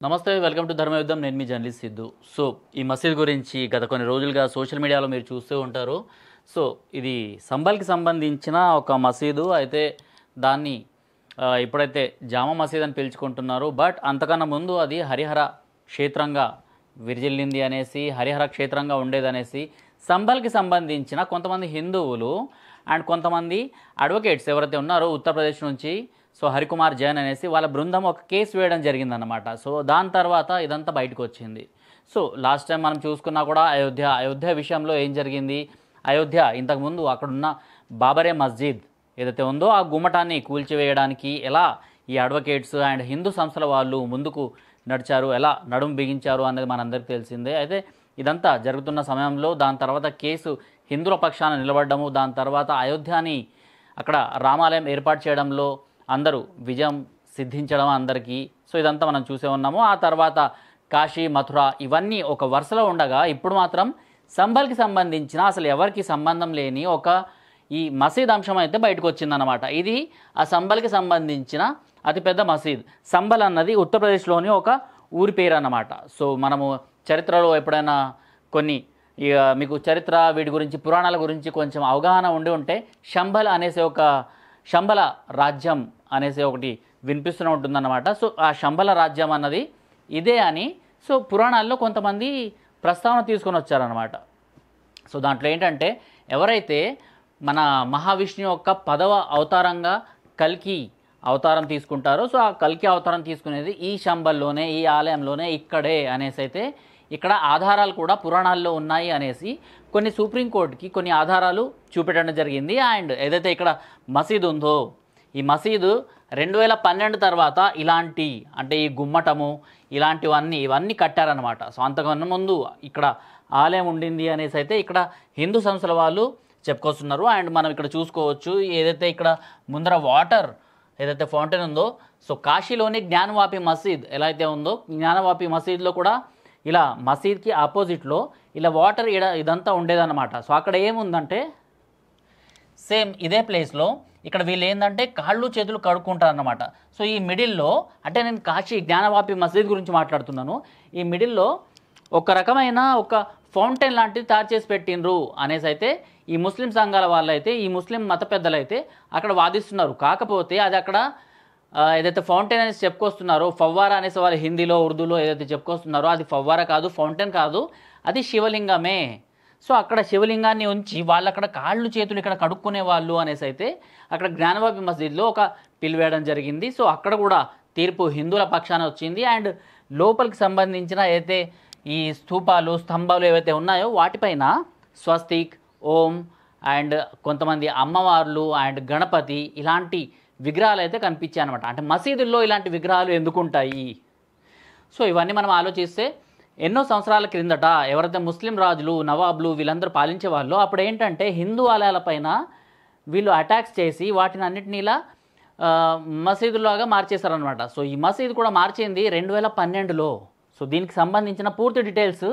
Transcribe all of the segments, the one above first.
నమస్తే welcome to ధర్మయుద్ధం. నేను మీ journalist Siddhu. So ఈ మసీద్ గురించి గత కొన్ని రోజులుగా సోషల్ మీడియాలో మీరు చూస్తూ ఉంటారు. సో ఇది సంబల్కి సంబంధించిన ఒక మసీదు అయితే దాన్ని ఇప్పుడైతే జామా మసీద్ అని పిలుచుకుంటున్నారు. బట్ అంతకన్నా ముందు అది హరిహర క్షేత్రంగా విరజిల్లింది అనేసి, హరిహర క్షేత్రంగా ఉండేదనేసి సంబల్కి సంబంధించిన కొంతమంది హిందువులు అండ్ కొంతమంది అడ్వకేట్స్ ఎవరైతే ఉన్నారో ఉత్తరప్రదేశ్ నుంచి, సో హరికుమార్ జైన్ అనేసి వాళ్ళ బృందం ఒక కేసు వేయడం జరిగిందన్నమాట. సో దాని తర్వాత ఇదంతా బయటకు వచ్చింది. సో లాస్ట్ టైం మనం చూసుకున్నా కూడా అయోధ్య విషయంలో ఏం జరిగింది, అయోధ్య ఇంతకుముందు అక్కడున్న బాబరే మస్జిద్ ఏదైతే ఉందో ఆ గుమ్మటాన్ని కూల్చివేయడానికి ఎలా ఈ అడ్వకేట్స్ అండ్ హిందూ సంస్థల వాళ్ళు ముందుకు నడిచారు, ఎలా నడుము బిగించారు అనేది మనందరికీ తెలిసిందే. అయితే ఇదంతా జరుగుతున్న సమయంలో దాని తర్వాత కేసు హిందువుల పక్షాన నిలబడ్డము, దాని తర్వాత అయోధ్యని అక్కడ రామాలయం ఏర్పాటు చేయడంలో అందరూ విజయం సిద్ధించడం అందరికీ. సో ఇదంతా మనం చూసే ఉన్నాము. ఆ తర్వాత కాశీ, మథుర ఇవన్నీ ఒక వరుసలో ఉండగా ఇప్పుడు మాత్రం సంబల్కి సంబంధించిన అసలు ఎవరికి సంబంధం లేని ఒక ఈ మసీద్ అంశం అయితే బయటకు వచ్చిందనమాట. ఇది ఆ సంబల్కి సంబంధించిన అతిపెద్ద మసీద్. సంబల్ అన్నది ఉత్తరప్రదేశ్లోని ఒక ఊరి పేరు అన్నమాట. సో మనము చరిత్రలో ఎప్పుడైనా కొన్ని మీకు చరిత్ర వీటి గురించి పురాణాల గురించి కొంచెం అవగాహన ఉండి ఉంటే శంబల రాజ్యం అనేసి ఒకటి వినిపిస్తూనే ఉంటుందన్నమాట. సో ఆ శంబల రాజ్యం అన్నది ఇదే అని సో పురాణాల్లో కొంతమంది ప్రస్తావన తీసుకొని వచ్చారనమాట. సో దాంట్లో ఏంటంటే ఎవరైతే మన మహావిష్ణువు యొక్క 10వ అవతారంగా కల్కి అవతారం తీసుకుంటారో, సో ఆ కల్కి అవతారం తీసుకునేది ఈ శంబల్లోనే, ఈ ఆలయంలోనే, ఇక్కడే అనేసి అయితే ఇక్కడ ఆధారాలు కూడా పురాణాల్లో ఉన్నాయి అనేసి కొన్ని సుప్రీంకోర్టుకి కొన్ని ఆధారాలు చూపెట్టడం జరిగింది. అండ్ ఏదైతే ఇక్కడ మసీదు ఉందో ఈ మసీదు 2012 తర్వాత ఇలాంటి అంటే ఈ గుమ్మటము ఇవన్నీ కట్టారనమాట. సో అంతకన్నా ముందు ఇక్కడ ఆలయం ఉండింది అనేసి అయితే ఇక్కడ హిందూ సంస్థల వాళ్ళు చెప్పుకొస్తున్నారు. అండ్ మనం ఇక్కడ చూసుకోవచ్చు ఏదైతే ఇక్కడ ముందర వాటర్ ఏదైతే ఫౌంటైన్ ఉందో, సో కాశీలోని జ్ఞానవాపి మసీద్ ఎలా అయితే ఉందో జ్ఞానవాపి మసీద్లో కూడా ఇలా మసీద్కి ఆపోజిట్లో ఇలా వాటర్ ఇదంతా ఉండేదన్నమాట. సో అక్కడ ఏముందంటే సేమ్ ఇదే ప్లేస్లో ఇక్కడ వీళ్ళు ఏంటంటే కాళ్ళు చేతులు కడుక్కుంటారన్నమాట. సో ఈ మిడిల్లో అంటే నేను కాశీ జ్ఞానవాపి మసీద్ గురించి మాట్లాడుతున్నాను. ఈ మిడిల్లో ఒక రకమైన ఒక ఫౌంటైన్ లాంటిది తయారు చేసి పెట్టినరు అనేసి అయితే ఈ ముస్లిం సంఘాల వాళ్ళైతే, ఈ ముస్లిం మత పెద్దలైతే అక్కడ వాదిస్తున్నారు. కాకపోతే అది అక్కడ ఏదైతే ఫౌంటైన్ అనేసి చెప్పుకొస్తున్నారో, ఫవ్వారా అనేసి వాళ్ళు హిందీలో ఉర్దూలో ఏదైతే చెప్పుకొస్తున్నారో అది ఫవ్వారా కాదు, ఫౌంటైన్ కాదు, అది శివలింగమే. సో అక్కడ శివలింగాన్ని ఉంచి వాళ్ళు అక్కడ కాళ్ళు చేతులు ఇక్కడ కడుక్కునే వాళ్ళు అనేసి అయితే అక్కడ జ్ఞానవాపి మసీద్లో ఒక పిలివేయడం జరిగింది. సో అక్కడ కూడా తీర్పు హిందువుల పక్షాన వచ్చింది. అండ్ లోపలికి సంబంధించిన అయితే ఈ స్తూపాలు, స్తంభాలు ఏవైతే ఉన్నాయో వాటిపైన స్వస్తిక్, ఓం అండ్ కొంతమంది అమ్మవార్లు అండ్ గణపతి ఇలాంటి విగ్రహాలు అయితే కనిపించాయి అనమాట. అంటే మసీదుల్లో ఇలాంటి విగ్రహాలు ఎందుకుంటాయి? సో ఇవన్నీ మనం ఆలోచిస్తే ఎన్నో సంవత్సరాల క్రిందట ఎవరైతే ముస్లిం రాజులు, నవాబులు వీళ్ళందరూ పాలించే వాళ్ళు అప్పుడు ఏంటంటే హిందూ ఆలయాలపైన వీళ్ళు అటాక్స్ చేసి వాటిని అన్నిటినీ ఇలా మసీదులాగా మార్చేశారనమాట. సో ఈ మసీదు కూడా మార్చింది 2012లో. సో దీనికి సంబంధించిన పూర్తి డీటెయిల్స్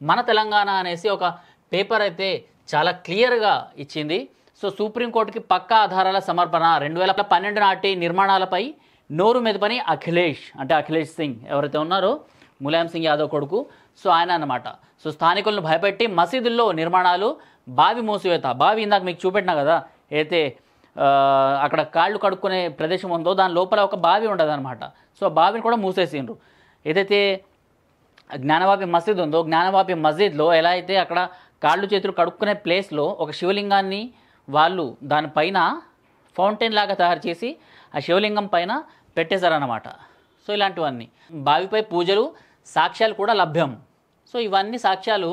మన తెలంగాణ అనేసి ఒక పేపర్ అయితే చాలా క్లియర్గా ఇచ్చింది. సో సుప్రీంకోర్టుకి పక్కా ఆధారాల సమర్పణ 2012 నాటి నిర్మాణాలపై నోరు మెదపని అఖిలేష్ సింగ్ ఎవరైతే ఉన్నారో ములాయం సింగ్ యాదవ్ కొడుకు, సో ఆయన అన్నమాట. సో స్థానికులను భయపెట్టి మసీదుల్లో నిర్మాణాలు, బావి మూసివేత. బావి ఇందాక మీకు చూపెట్టినా కదా, అయితే అక్కడ కాళ్ళు కడుక్కునే ప్రదేశం ఉందో దాని లోపల ఒక బావి ఉండదు అనమాట. సో ఆ బావిని కూడా మూసేసిండ్రు. ఏదైతే జ్ఞానవాపి మసీద్ ఉందో జ్ఞానవాపి మసీద్లో ఎలా అయితే అక్కడ కాళ్ళు చేతులు కడుక్కునే ప్లేస్లో ఒక శివలింగాన్ని వాళ్ళు దానిపైన ఫౌంటైన్ లాగా తయారు చేసి ఆ శివలింగం పైన పెట్టేశారన్నమాట. సో ఇలాంటివన్నీ బావిపై పూజలు, సాక్ష్యాలు కూడా లభ్యం. సో ఇవన్నీ సాక్ష్యాలు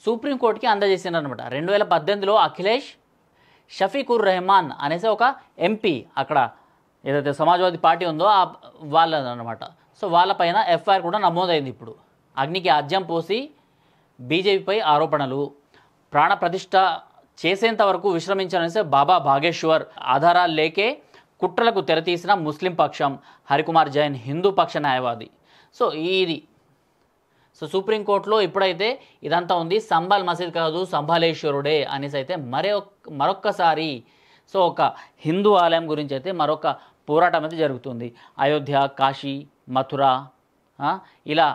సుప్రీంకోర్టుకి అందజేసినారనమాట. 2018లో అఖిలేష్ షఫీకుర్ రెహమాన్ అనేసి ఒక ఎంపీ అక్కడ ఏదైతే సమాజ్వాదీ పార్టీ ఉందో వాళ్ళదనమాట. సో వాళ్ళపైన ఎఫ్ఐఆర్ కూడా నమోదైంది. ఇప్పుడు అగ్నికి ఆజ్యం పోసి బీజేపీపై ఆరోపణలు, ప్రాణ ప్రతిష్ఠ చేసేంత వరకు విశ్రమించాలనేసి బాబా భాగేశ్వర్, ఆధారాలు లేకే కుట్రలకు తెరతీసిన ముస్లిం పక్షం, హరికుమార్ జైన్ హిందూ పక్ష న్యాయవాది. సో సుప్రీంకోర్టులో ఇప్పుడైతే ఇదంతా ఉంది. సంబాల్ మసీద్ కాదు సంబాలేశ్వరుడే అనేసి అయితే మరొక్కసారి సో ఒక హిందూ ఆలయం గురించి అయితే మరొక పోరాటం అయితే జరుగుతుంది. అయోధ్య, కాశీ, మథుర ఇలా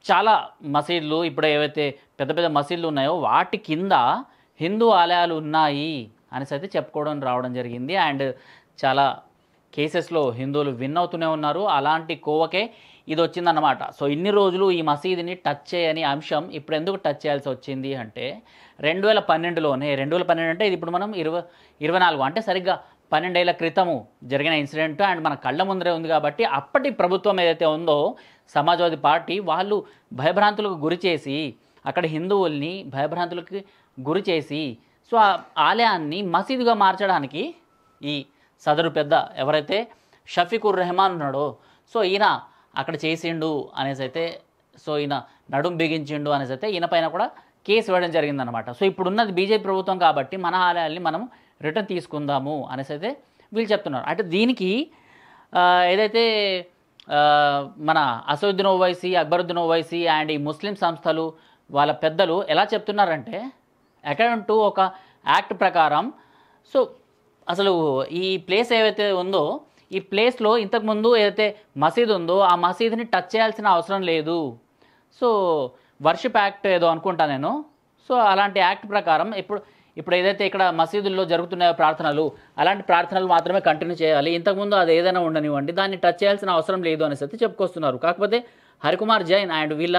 చాలా మసీదులు ఇప్పుడు ఏవైతే పెద్ద పెద్ద మసీదులు ఉన్నాయో వాటి కింద హిందూ ఆలయాలు ఉన్నాయి అనేసి అయితే చెప్పుకోవడం రావడం జరిగింది. అండ్ చాలా కేసెస్లో హిందువులు విన్ అవుతూనే ఉన్నారు. అలాంటి కోవకే ఇది వచ్చిందన్నమాట. సో ఇన్ని రోజులు ఈ మసీదుని టచ్ చేయని అంశం ఇప్పుడు ఎందుకు టచ్ చేయాల్సి వచ్చింది అంటే 2012లోనే 2012 అంటే ఇది ఇప్పుడు మనం 24 అంటే సరిగ్గా 12 ఏళ్ల క్రితము జరిగిన ఇన్సిడెంట్ అండ్ మన కళ్ళ ముందరే ఉంది కాబట్టి అప్పటి ప్రభుత్వం ఏదైతే ఉందో సమాజ్వాదీ పార్టీ వాళ్ళు భయభ్రాంతులకు గురి చేసి అక్కడ హిందువుల్ని భయభ్రాంతులకు గురి చేసి సో ఆ ఆలయాన్ని మసీదుగా మార్చడానికి ఈ సదరు పెద్ద ఎవరైతే షఫీకుర్ రెహమాన్ ఉన్నాడో సో ఈయన అక్కడ చేసిండు అనేసి అయితే సో ఈయన నడుం బిగించిండు అనేసి అయితే ఈయన పైన కూడా కేసు వేయడం జరిగిందనమాట. సో ఇప్పుడున్నది బీజేపీ ప్రభుత్వం కాబట్టి మన ఆలయాల్ని మనం రిటర్న్ తీసుకుందాము అనేసి అయితే వీళ్ళు చెప్తున్నారు. అంటే దీనికి ఏదైతే మన అసదుద్దీన్ ఓవైసీ, అక్బరుద్దీన్ ఓవైసీ అండ్ ఈ ముస్లిం సంస్థలు వాళ్ళ పెద్దలు ఎలా చెప్తున్నారంటే అకార్డింగ్ టు ఒక యాక్ట్ ప్రకారం సో అసలు ఈ ప్లేస్ ఏవైతే ఉందో ఈ ప్లేస్లో ఇంతకుముందు ఏదైతే మసీదు ఉందో ఆ మసీదుని టచ్ చేయాల్సిన అవసరం లేదు. సో వర్షిప్ యాక్ట్ ఏదో అనుకుంటా నేను. సో అలాంటి యాక్ట్ ప్రకారం ఇప్పుడు ఏదైతే ఇక్కడ మసీదుల్లో జరుగుతున్నాయో ప్రార్థనలు అలాంటి ప్రార్థనలు మాత్రమే కంటిన్యూ చేయాలి. ఇంతకుముందు అది ఏదైనా ఉండనివ్వండి, దాన్ని టచ్ చేయాల్సిన అవసరం లేదు అనేసి అయితే చెప్పుకొస్తున్నారు. కాకపోతే హరికుమార్ జైన్ అండ్ వీళ్ళ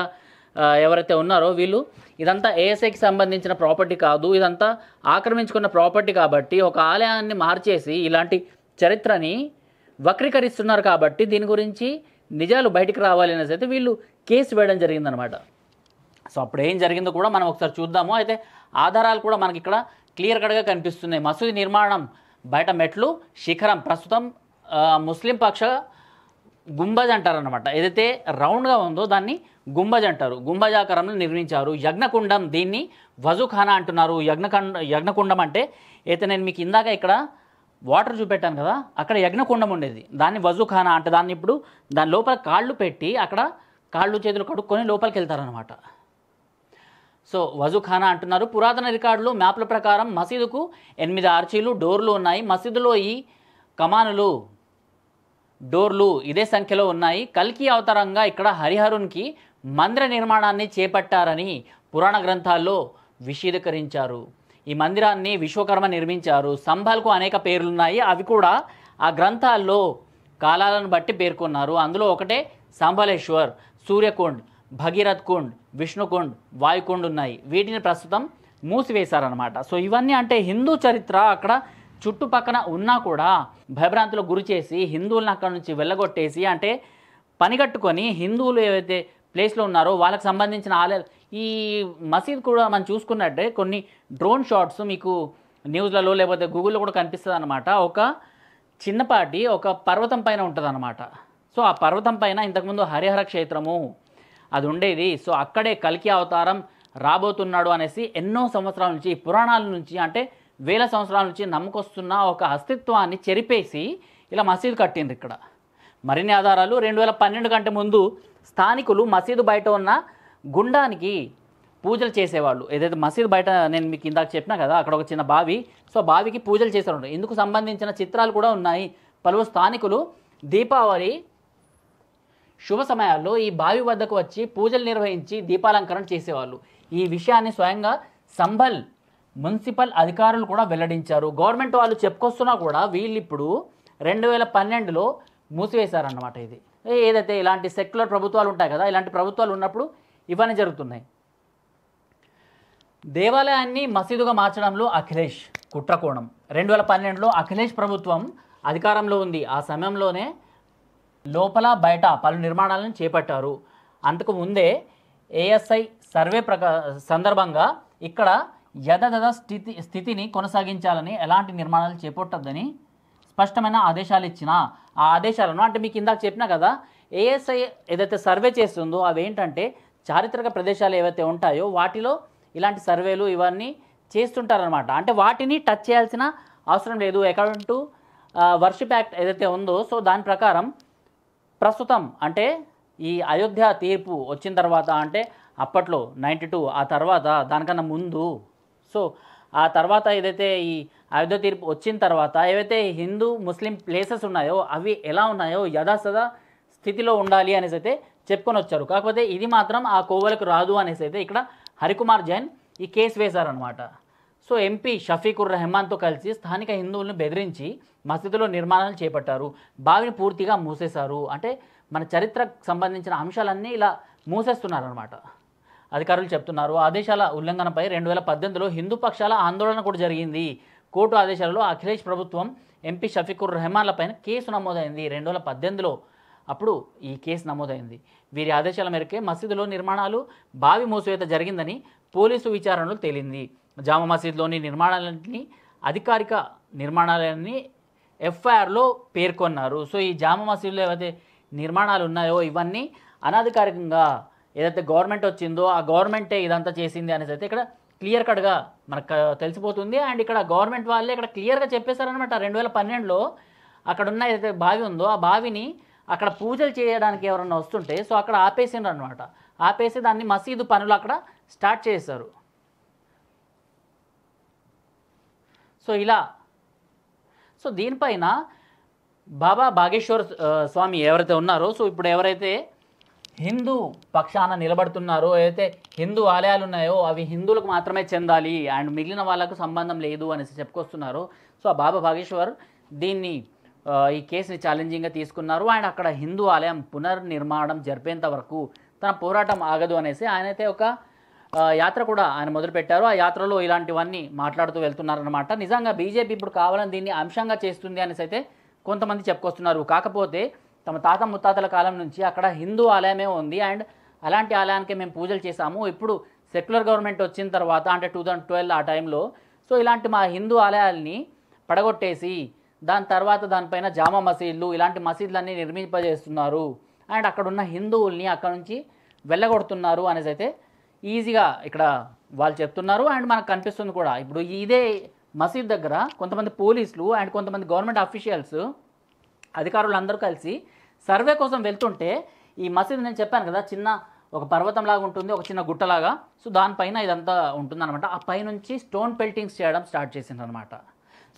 ఎవరైతే ఉన్నారో వీళ్ళు ఇదంతా ఏఎస్ఐకి సంబంధించిన ప్రాపర్టీ కాదు, ఇదంతా ఆక్రమించుకున్న ప్రాపర్టీ కాబట్టి ఒక ఆలయాన్ని మార్చేసి ఇలాంటి చరిత్రని వక్రీకరిస్తున్నారు కాబట్టి దీని గురించి నిజాలు బయటికి రావాలి అనేసి అయితే వీళ్ళు కేసు వేయడం జరిగిందనమాట. సో అప్పుడు ఏం జరిగిందో కూడా మనం ఒకసారి చూద్దాము. అయితే ఆధారాలు కూడా మనకి ఇక్కడ క్లియర్ కట్గా కనిపిస్తున్నాయి. మసూది నిర్మాణం బయట మెట్లు శిఖరం ప్రస్తుతం ముస్లిం పక్ష గుంబజ్ అంటారనమాట. ఏదైతే రౌండ్గా ఉందో దాన్ని గుంబజ్ అంటారు. గుంబజాకారంలో నిర్మించారు. యజ్ఞకుండం దీన్ని వజుఖానా అంటున్నారు. యజ్ఞకుండం అంటే అయితే నేను మీకు ఇందాక ఇక్కడ వాటర్ చూపెట్టాను కదా, అక్కడ యజ్ఞకుండం ఉండేది, దాన్ని వజుఖానా అంటే దాన్ని ఇప్పుడు దాని లోపల కాళ్ళు పెట్టి అక్కడ కాళ్ళు చేతులు కడుక్కొని లోపలికి వెళ్తారనమాట. సో వజుఖానా అంటున్నారు. పురాతన రికార్డులు మ్యాప్ల ప్రకారం మసీదుకు 8 ఆర్చీలు డోర్లు ఉన్నాయి. మసీదులో ఈ కమానులు డోర్లు ఇదే సంఖ్యలో ఉన్నాయి. కల్కి అవతారంగా ఇక్కడ హరిహరునికి మందిర నిర్మాణాన్ని చేపట్టారని పురాణ గ్రంథాల్లో విశదీకరించారు. ఈ మందిరాన్ని విశ్వకర్మ నిర్మించారు. స్తంభాలకు అనేక పేర్లున్నాయి, అవి కూడా ఆ గ్రంథాల్లో కాలాలను బట్టి పేర్కొన్నారు. అందులో ఒకటే సంబలేశ్వర్, సూర్యకుండ్, భగీరథ్ కుండ్, విష్ణుకుండ్, వాయుకుండ్ ఉన్నాయి. వీటిని ప్రస్తుతం మూసివేశారనమాట. సో ఇవన్నీ అంటే హిందూ చరిత్ర అక్కడ చుట్టుపక్కన ఉన్నా కూడా భయభ్రాంతులకు గురి చేసి హిందువులను అక్కడ నుంచి వెళ్ళగొట్టేసి అంటే పనిగట్టుకొని హిందువులు ఏవైతే ప్లేస్లో ఉన్నారో వాళ్ళకి సంబంధించిన ఆలయాలు ఈ మసీద్ కూడా మనం చూసుకున్నట్టే కొన్ని డ్రోన్ షాట్స్ మీకు న్యూస్లలో లేకపోతే గూగుల్లో కూడా కనిపిస్తుంది అనమాట. ఒక చిన్నపాటి ఒక పర్వతం పైన ఉంటుంది అనమాట. సో ఆ పర్వతం పైన ఇంతకుముందు హరిహర క్షేత్రము అది ఉండేది. సో అక్కడే కల్కి అవతారం రాబోతున్నాడు అనేసి ఎన్నో సంవత్సరాల నుంచి పురాణాల నుంచి అంటే వేల సంవత్సరాల నుంచి నమ్మకొస్తున్న ఒక అస్తిత్వాన్ని చెరిపేసి ఇలా మసీదు కట్టిండ్రు. ఇక్కడ మరిన్ని ఆధారాలు 2012 కంటే ముందు స్థానికులు మసీదు బయట ఉన్న గుండానికి పూజలు చేసేవాళ్ళు. ఏదైతే మసీదు బయట నేను మీకు ఇందాక చెప్పినా కదా అక్కడ ఒక చిన్న బావి, సో బావికి పూజలు చేసేవాళ్ళు. ఇందుకు సంబంధించిన చిత్రాలు కూడా ఉన్నాయి. పలువురు స్థానికులు దీపావళి శుభ సమయాల్లో ఈ బావి వద్దకు వచ్చి పూజలు నిర్వహించి దీపాలంకరణ చేసేవాళ్ళు. ఈ విషయాన్ని స్వయంగా సంభల్ మున్సిపల్ అధికారులు కూడా వెల్లడించారు. గవర్నమెంట్ వాళ్ళు చెప్పుకొస్తున్నా కూడా వీళ్ళు ఇప్పుడు 2012లో మూసివేశారన్నమాట. ఇది ఏదైతే ఇలాంటి సెక్యులర్ ప్రభుత్వాలు ఉంటాయి కదా, ఇలాంటి ప్రభుత్వాలు ఉన్నప్పుడు ఇవన్నీ జరుగుతున్నాయి. దేవాలయాన్ని మసీదుగా మార్చడంలో అఖిలేష్ కుట్రకోణం. 2012లో అఖిలేష్ ప్రభుత్వం అధికారంలో ఉంది. ఆ సమయంలోనే లోపల బయట పలు నిర్మాణాలను చేపట్టారు. అంతకు ముందే ఏఎస్ఐ సర్వే సందర్భంగా ఇక్కడ యథాతథ స్థితిని కొనసాగించాలని ఎలాంటి నిర్మాణాలు చేపట్టద్దని స్పష్టమైన ఆదేశాలు ఇచ్చిన ఆ ఆదేశాలను అంటే మీకు ఇందాక చెప్పినా కదా ఏఎస్ఐ ఏదైతే సర్వే చేస్తుందో అవి ఏంటంటే చారిత్రక ప్రదేశాలు ఏవైతే ఉంటాయో వాటిలో ఇలాంటి సర్వేలు ఇవన్నీ చేస్తుంటారనమాట. అంటే వాటిని టచ్ చేయాల్సిన అవసరం లేదు. అకార్డింగ్ టు వర్షిప్ యాక్ట్ ఏదైతే ఉందో సో దాని ప్రకారం ప్రస్తుతం అంటే ఈ అయోధ్య తీర్పు వచ్చిన తర్వాత అంటే అప్పట్లో 92 ఆ తర్వాత దానికన్నా ముందు సో ఆ తర్వాత ఏదైతే ఈ అయోధ్య తీర్పు వచ్చిన తర్వాత ఏవైతే హిందూ ముస్లిం ప్లేసెస్ ఉన్నాయో అవి ఎలా ఉన్నాయో యథాతథ స్థితిలో ఉండాలి అనేసి అయితే చెప్పుకొని వచ్చారు. కాకపోతే ఇది మాత్రం ఆ కోవలకు రాదు అనేసి అయితే ఇక్కడ హరికుమార్ జైన్ ఈ కేసు వేశారనమాట. సో ఎంపీ షఫీకుర్ రెహమాన్తో కలిసి స్థానిక హిందువులను బెదిరించి మసీదులో నిర్మాణాలు చేపట్టారు, బావిని పూర్తిగా మూసేశారు. అంటే మన చరిత్రకు సంబంధించిన అంశాలన్నీ ఇలా మూసేస్తున్నారనమాట అధికారులు చెప్తున్నారు. ఆదేశాల ఉల్లంఘనపై 2018లో హిందూ పక్షాల ఆందోళన కూడా జరిగింది. కోర్టు ఆదేశాలలో అఖిలేష్ ప్రభుత్వం ఎంపీ షఫీకుర్ రెహమాన్లపైన కేసు నమోదైంది 2018లో. అప్పుడు ఈ కేసు నమోదైంది. వీరి ఆదేశాల మేరకే మసీదులో నిర్మాణాలు బావి మూసివేత జరిగిందని పోలీసు విచారణలో తేలింది. జామా మసీద్లోని నిర్మాణాలన్నీ అధికారిక నిర్మాణాలన్నీ ఎఫ్ఐఆర్లో పేర్కొన్నారు. సో ఈ జామా మసీదులో ఏవైతే నిర్మాణాలు ఉన్నాయో ఇవన్నీ అనధికారికంగా ఏదైతే గవర్నమెంట్ వచ్చిందో ఆ గవర్నమెంటే ఇదంతా చేసింది అనేసి అయితే ఇక్కడ క్లియర్ కట్గా మనకు తెలిసిపోతుంది. అండ్ ఇక్కడ గవర్నమెంట్ వాళ్ళే ఇక్కడ క్లియర్గా చెప్పేశారనమాట. 2012లో అక్కడ ఉన్న ఏదైతే బావి ఉందో ఆ బావిని అక్కడ పూజలు చేయడానికి ఎవరన్నా వస్తుంటే సో అక్కడ ఆపేసిండ్రు అనమాట. ఆపేసి దాన్ని మసీదు పనులు అక్కడ స్టార్ట్ చేశారు. సో ఇలా సో దీనిపైన బాబా బాగేశ్వర్ స్వామి ఎవరైతే ఉన్నారో సో ఇప్పుడు ఎవరైతే హిందూ పక్షాన నిలబడుతున్నారో, ఏదైతే హిందూ ఆలయాలు ఉన్నాయో అవి హిందువులకు మాత్రమే చెందాలి అండ్ మిగిలిన వాళ్ళకు సంబంధం లేదు అనేసి చెప్పుకొస్తున్నారు. సో ఆ బాబా బాగేశ్వర్ దీన్ని ఈ కేసుని ఛాలెంజింగ్గా తీసుకున్నారు. అండ్ అక్కడ హిందూ ఆలయం పునర్నిర్మాణం జరిపేంత వరకు తన పోరాటం ఆగదు అనేసి ఆయనైతే ఒక యాత్ర కూడా ఆయన మొదలుపెట్టారు. ఆ యాత్రలో ఇలాంటివన్నీ మాట్లాడుతూ వెళ్తున్నారనమాట. నిజంగా బీజేపీ ఇప్పుడు కావాలని దీన్ని అంశంగా చేస్తుంది అనేసి అయితే కొంతమంది చెప్పుకొస్తున్నారు. కాకపోతే తమ తాత ముత్తాతల కాలం నుంచి అక్కడ హిందూ ఆలయమే ఉంది అండ్ అలాంటి ఆలయానికి మేము పూజలు చేశాము. ఇప్పుడు సెక్యులర్ గవర్నమెంట్ వచ్చిన తర్వాత అంటే 2012 ఆ టైంలో సో ఇలాంటి మా హిందూ ఆలయాల్ని పడగొట్టేసి దాని తర్వాత దానిపైన జామా మసీదులు ఇలాంటి మసీదులన్నీ నిర్మింపజేస్తున్నారు అండ్ అక్కడ ఉన్న హిందువుల్ని అక్కడ నుంచి వెళ్ళగొడుతున్నారు అనేసి అయితే ఈజీగా ఇక్కడ వాళ్ళు చెప్తున్నారు. అండ్ మనకు కనిపిస్తుంది కూడా ఇప్పుడు ఇదే మసీద్ దగ్గర కొంతమంది పోలీసులు అండ్ కొంతమంది గవర్నమెంట్ అఫీషియల్స్ అధికారులు అందరూ కలిసి సర్వే కోసం వెళ్తుంటే ఈ మసీద్ నేను చెప్పాను కదా చిన్న ఒక పర్వతంలాగా ఉంటుంది, ఒక చిన్న గుట్టలాగా. సో దానిపైన ఇదంతా ఉంటుందన్నమాట. ఆ పైనుంచి స్టోన్ పెల్టింగ్స్ చేయడం స్టార్ట్ చేసిందనమాట.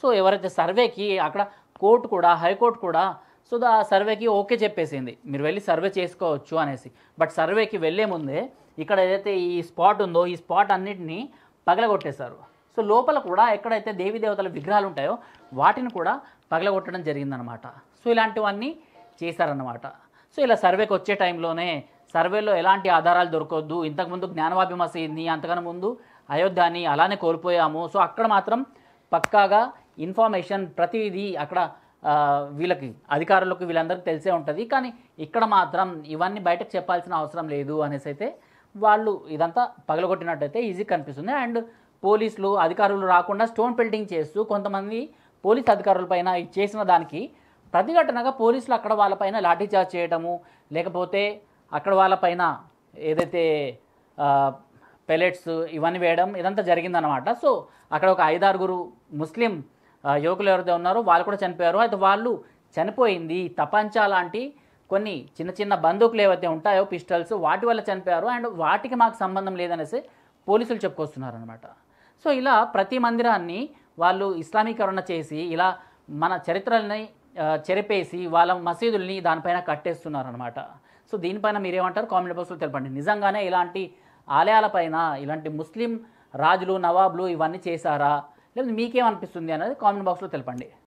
సో ఎవరైతే సర్వేకి అక్కడ కోర్టు కూడా హైకోర్టు కూడా సో ఆ సర్వేకి ఓకే చెప్పేసింది, మీరు వెళ్ళి సర్వే చేసుకోవచ్చు అనేసి. బట్ సర్వేకి వెళ్ళే ముందే ఇక్కడ ఏదైతే ఈ స్పాట్ ఉందో ఈ స్పాట్ అన్నిటినీ పగలగొట్టేశారు. సో లోపల కూడా ఎక్కడైతే దేవీ దేవతల విగ్రహాలు ఉంటాయో వాటిని కూడా పగలగొట్టడం జరిగిందనమాట. సో ఇలాంటివన్నీ చేశారన్నమాట. సో ఇలా సర్వేకి వచ్చే టైంలోనే సర్వేలో ఎలాంటి ఆధారాలు దొరకొద్దు, ఇంతకుముందు జ్ఞానవాపి మసీద్ని అంతకన్నా ముందు అయోధ్యని అలానే కోల్పోయాము. సో అక్కడ మాత్రం పక్కాగా ఇన్ఫర్మేషన్ ప్రతిదీ అక్కడ వీళ్ళకి అధికారులకు వీళ్ళందరికీ తెలిసే ఉంటుంది. కానీ ఇక్కడ మాత్రం ఇవన్నీ బయటకు చెప్పాల్సిన అవసరం లేదు అనేసి అయితే వాళ్ళు ఇదంతా పగలగొట్టినట్టయితే ఈజీ కనిపిస్తుంది. అండ్ పోలీసులు అధికారులు రాకుండా స్టోన్ పెల్టింగ్ చేస్తూ కొంతమంది పోలీస్ అధికారులపైన చేసిన దానికి ప్రతిఘటనగా పోలీసులు అక్కడ వాళ్ళపైన లాఠీచార్జ్ చేయడము లేకపోతే అక్కడ వాళ్ళపైన ఏదైతే పెలెట్స్ ఇవన్నీ వేయడం ఇదంతా జరిగిందనమాట. సో అక్కడ ఒక 5-6 ముస్లిం యువకులు ఎవరైతే ఉన్నారో వాళ్ళు కూడా చనిపోయారు. అయితే వాళ్ళు చనిపోయింది తపంచా లాంటి కొన్ని చిన్న చిన్న బందూకులు ఏవైతే ఉంటాయో పిస్టల్స్ వాటి వల్ల చనిపోయారు అండ్ వాటికి మాకు సంబంధం లేదనేసి పోలీసులు చెప్పుకొస్తున్నారనమాట. సో ఇలా ప్రతి మందిరాన్ని వాళ్ళు ఇస్లామీకరణ చేసి ఇలా మన చరిత్రల్ని చెరిపేసి వాళ్ళ మసీదుల్ని దానిపైన కట్టేస్తున్నారనమాట. సో దీనిపైన మీరేమంటారు కామెంట్ బాక్స్లో తెలపండి. నిజంగానే ఇలాంటి ఆలయాలపైన ఇలాంటి ముస్లిం రాజులు నవాబులు ఇవన్నీ చేశారా, లేకపోతే మీకేమనిపిస్తుంది అనేది కామెంట్ బాక్స్లో తెలపండి.